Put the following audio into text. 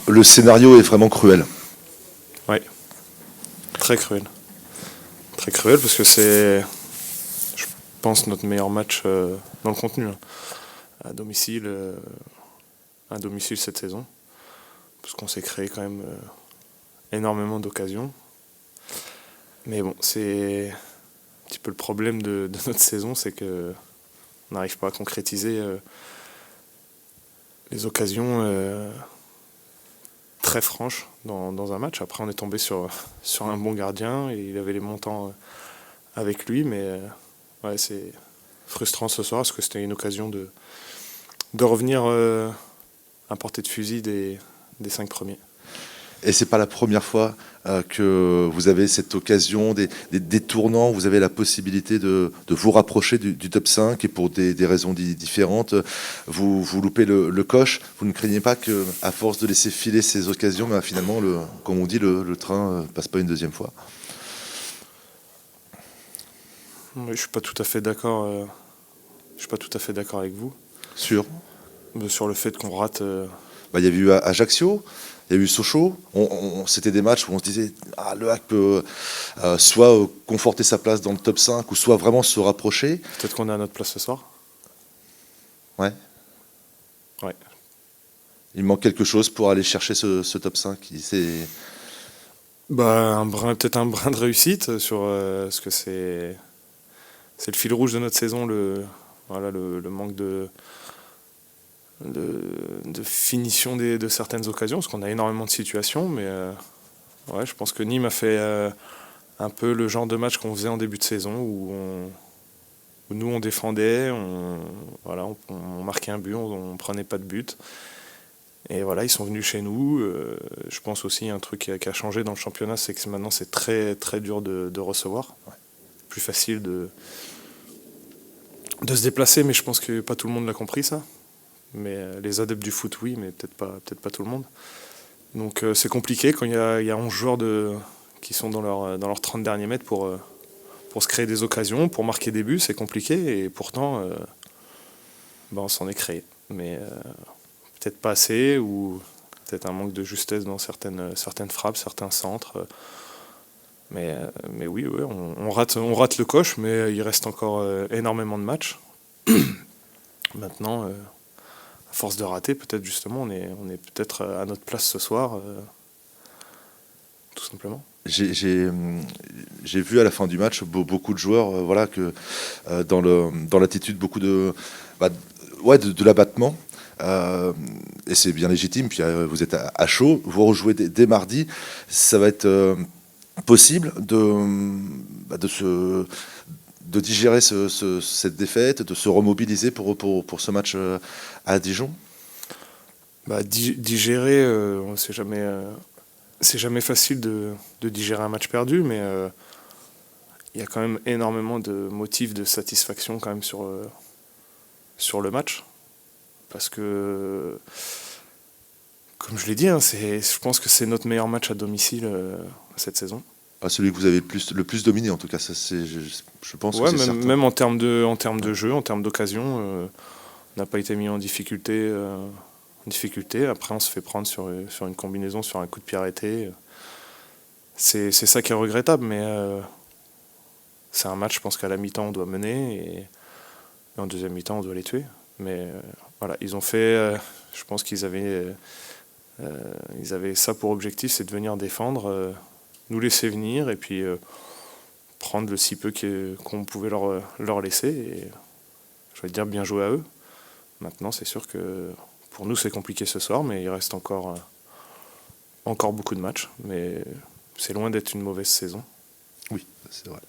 Le scénario est vraiment cruel. Oui, très cruel. Très cruel parce que c'est, je pense, notre meilleur match dans le contenu, hein, à domicile, cette saison. Parce qu'on s'est créé quand même énormément d'occasions. Mais bon, c'est un petit peu le problème de notre saison, c'est que on n'arrive pas à concrétiser les occasions très franches dans un match. Après, on est tombé sur un bon gardien et il avait les montants avec lui, mais ouais, c'est frustrant ce soir parce que c'était une occasion de revenir à portée de fusil des 5 premiers. Et c'est pas la première fois que vous avez cette occasion, des tournants, vous avez la possibilité de vous rapprocher du top 5 et pour des raisons différentes, vous loupez le coche. Vous ne craignez pas qu'à force de laisser filer ces occasions, ben finalement, comme on dit, le train passe pas une deuxième fois? Je suis pas tout à fait d'accord. Je suis pas tout à fait d'accord avec vous Sûr. Sur le fait qu'on rate. Il y avait eu Ajaccio, il y a eu Sochaux. C'était des matchs où on se disait le HAC peut soit conforter sa place dans le top 5 ou soit vraiment se rapprocher. Peut-être qu'on est à notre place ce soir. Ouais. Ouais. Il manque quelque chose pour aller chercher ce top 5. Peut-être un brin de réussite sur ce que c'est le fil rouge de notre saison, le manque de finition de certaines occasions, parce qu'on a énormément de situations, mais ouais, je pense que Nîmes a fait un peu le genre de match qu'on faisait en début de saison, où nous on défendait, on marquait un but, on prenait pas de but. Et voilà, ils sont venus chez nous. Je pense aussi un truc qui a changé dans le championnat, c'est que maintenant c'est très très dur de recevoir. Ouais. Plus facile de se déplacer, mais je pense que pas tout le monde l'a compris ça. Mais les adeptes du foot, oui, mais peut-être pas tout le monde. Donc c'est compliqué quand il y a 11 joueurs qui sont dans leurs 30 derniers mètres pour se créer des occasions, pour marquer des buts, c'est compliqué. Et pourtant, on s'en est créé. Mais peut-être pas assez, ou peut-être un manque de justesse dans certaines frappes, certains centres. Mais oui, on rate le coche, mais il reste encore énormément de matchs. Maintenant, à force de rater, peut-être justement, on est peut-être à notre place ce soir, tout simplement. J'ai vu à la fin du match beaucoup de joueurs, que dans l'attitude, beaucoup de l'abattement. Et c'est bien légitime. Puis vous êtes à chaud, vous rejouez dès mardi. Ça va être possible de digérer cette défaite, de se remobiliser pour ce match à Dijon? Digérer, c'est jamais facile de digérer un match perdu, mais il y a quand même énormément de motifs de satisfaction quand même sur le match. Parce que, comme je l'ai dit, je pense que c'est notre meilleur match à domicile cette saison. Celui que vous avez le plus dominé, en tout cas, ça, je pense que c'est certain. Même en termes de jeu, en termes d'occasion, on n'a pas été mis en difficulté. Après, on se fait prendre sur une combinaison, sur un coup de pied arrêté. C'est ça qui est regrettable, mais c'est un match, je pense qu'à la mi-temps, on doit mener, et en deuxième mi-temps, on doit les tuer. Mais voilà, ils ont fait... je pense qu'ils avaient ça pour objectif, c'est de venir défendre, nous laisser venir, et puis prendre le si peu qu'on pouvait leur laisser. Et je vais dire bien joué à eux. Maintenant, c'est sûr que pour nous, c'est compliqué ce soir, mais il reste encore beaucoup de matchs. Mais c'est loin d'être une mauvaise saison. Oui, c'est vrai.